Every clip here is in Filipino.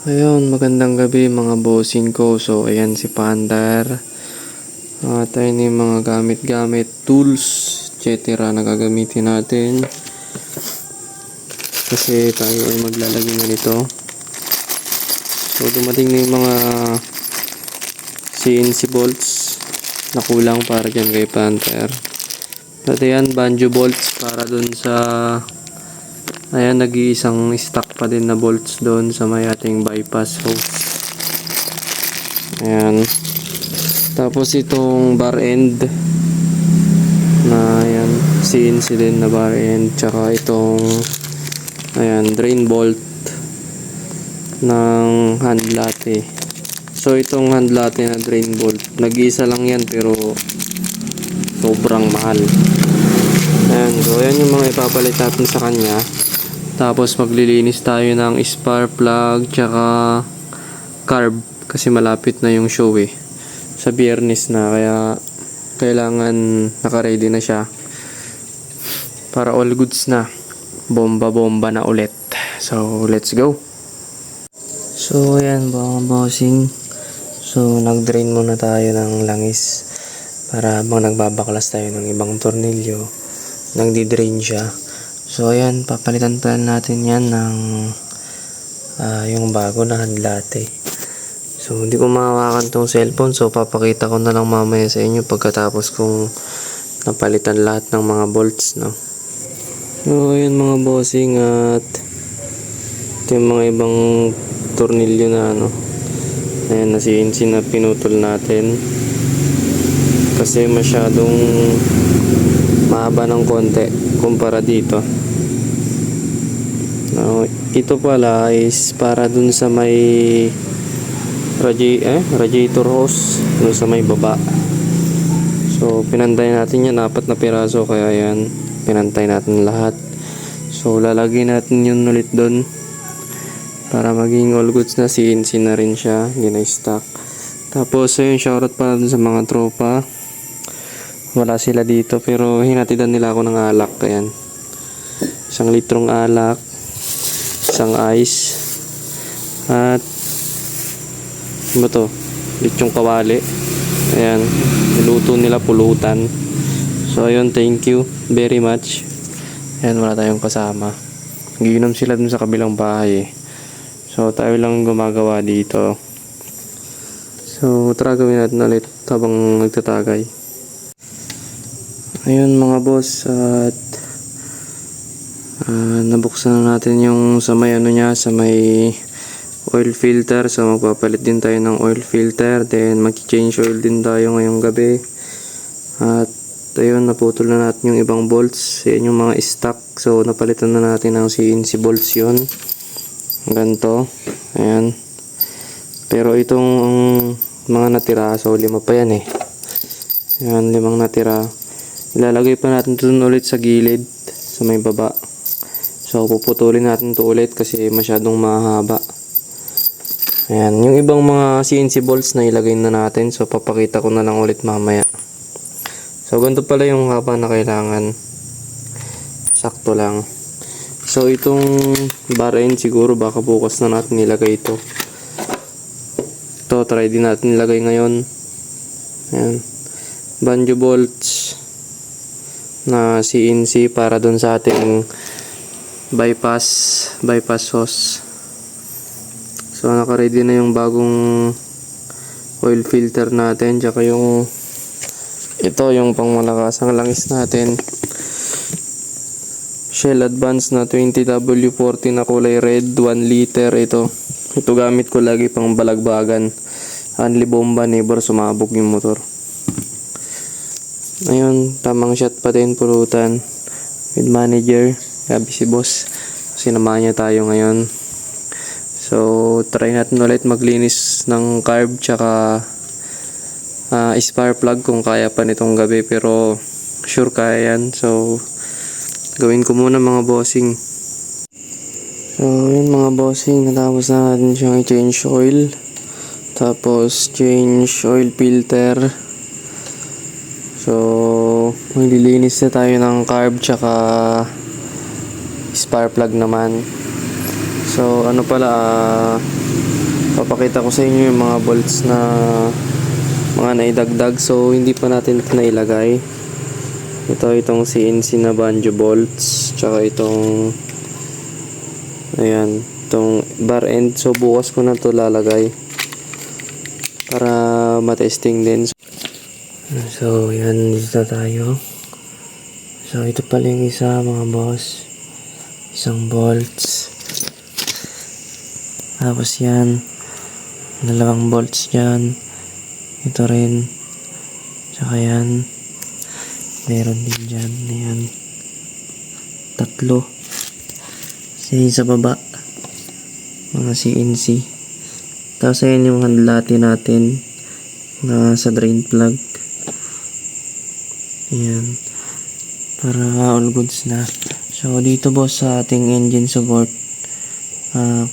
Ayun, magandang gabi mga bossing ko. So, ayan si Pandar. Tayo na yung mga gamit-gamit, tools, etc. na gagamitin natin. Kasi tayo ay maglalagay na nito. So, dumating na yung mga CNC bolts na kulang para dyan kay Panther. At ayan, banjo bolts para dun sa... Ayan, nag-iisang stock pa din na bolts doon sa may ating bypass hose. Ayan. Tapos itong bar end na ayan, CNC din na bar end. Tsaka itong ayan, drain bolt ng hand latte. So itong hand latte na drain bolt, nag-iisa lang yan pero sobrang mahal. Ayan, so ayan yung mga ipapalit natin sa kanya. Tapos maglilinis tayo ng spark plug tsaka carb kasi malapit na yung show sa Biyernes na, kaya kailangan naka-ready na siya para all goods na, bomba na ulit. So let's go. So ayan mga bossing, so nag-drain muna tayo ng langis para habang nagbabaklas tayo ng ibang tornilyo nagdi-drain siya. So ayan, papalitan pa natin yan ng yung bago na hand latte. So hindi ko mahawakan tong cellphone, so papakita ko na lang mamaya sa inyo pagkatapos kong napalitan lahat ng mga bolts, no. So ayan mga bossing, at ito yung mga ibang tornilyo na ayan na CNC na pinutol natin kasi masyadong mahaba ng konti kumpara dito. Ito pala is para dun sa may radiator hose dun sa may baba. So pinantay natin yan, 4 na piraso, kaya yan pinantay natin lahat. So lalagay natin yun ulit dun para maging all goods na, CNC na rin siya, gina-stock. Tapos ayun, shoutout pala dun sa mga tropa. Wala sila dito pero hinatidan nila ako ng alak. Ayan, 1 litrong alak, isang ice, at ano to, lechong kawali. Ayan, niluto nila, pulutan. So ayun, thank you very much. Ayan, wala tayong kasama, giinom sila dun sa kabilang bahay so tayo lang gumagawa dito. So tara, gawin natin ulit habang nagtatagay. Ayun mga boss, at nabuksan na natin yung sa may sa may oil filter. So magpapalit din tayo ng oil filter, then mag-change oil din tayo ngayong gabi. At ayun, naputol na natin yung ibang bolts, yan yung mga stock. So napalitan na natin ng CNC bolts yun, ganito. Ayan, pero itong mga natira, so 5 pa yan Ayan, 5 natira. Ilalagay pa natin ito ulit sa gilid sa may baba. So puputulin natin ito ulit kasi masyadong mahaba. Ayan, yung ibang mga CNC bolts na ilagay na natin, so papakita ko na lang ulit mamaya. So ganito pala yung haba na kailangan, sakto lang. So itong bar end siguro baka bukas na natin ilagay ito. Ito try din natin ilagay ngayon. Ayan, banjo bolts na CNC para dun sa ating bypass hose. So naka-ready na yung bagong oil filter natin, tsaka yung ito yung pangmalakasang langis natin, Shell Advance na 20W40 na kulay red, 1 liter. Ito gamit ko lagi pang balagbagan, only bomba, never sumabog yung motor. Ayun, tamang shot pa din, pulutan with manager, sabi si boss, sinamahan niya tayo ngayon. So try natin ulit maglinis ng carb tsaka spark plug kung kaya pa nitong gabi, pero sure kaya yan. So gawin ko muna mga bossing. So yun mga bossing, natapos na natin siyang i-change oil, tapos change oil filter. So maglilinis na tayo ng carb tsaka spark plug naman. So ano pala, papakita ko sa inyo yung mga bolts na mga naidagdag. So hindi pa natin ito nailagay. Itong CNC na banjo bolts, tsaka itong ayan, itong bar end. So bukas ko na to lalagay para matesting din. So yan, dito tayo. So ito pala yung isa, mga boss, isang bolts. Tapos yan, dalawang bolts dyan. Ito rin. Tsaka yan, meron din dyan. Ayan, tatlo. Sa baba, mga CNC. Tapos ayan yung handlati natin na sa drain plug. Ayan, para all goods na. So dito boss sa ating engine support,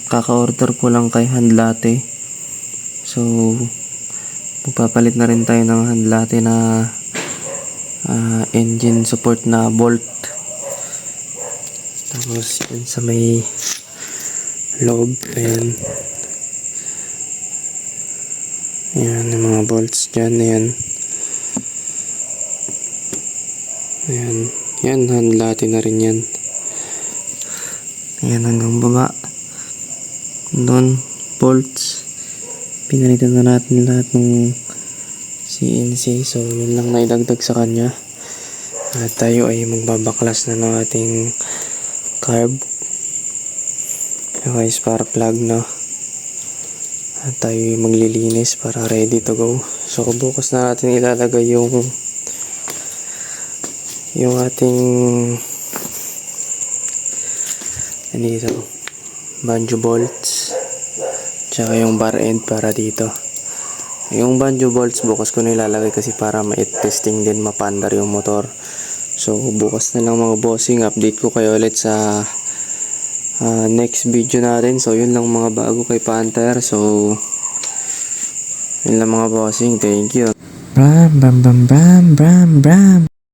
kaka-order ko lang kay handlate. So magpapalit na rin tayo ng handlate na engine support na bolt. Tapos yun sa may loob, ayan, ayan yung mga bolts dyan. Ayan, handlate na rin yan. Ayan, hanggang baba doon, bolts. Pinalitan na natin lahat ng CNC. So yun lang naidagdag sa kanya. At tayo ay magbabaklas na ng ating carb, okay, spark plug na. At tayo ay maglilinis para ready to go. So bukas na natin ilalagay yung ating dito, banjo bolts, tsaka yung bar end para dito. Yung banjo bolts bukas ko na ilalagay kasi para ma-testing din, mapandar yung motor. So bukas na lang mga bossing, update ko kayo ulit sa next video natin. So yun lang mga bago kay Panther. So yun lang mga bossing, thank you. Bram bram bram bram bram bram.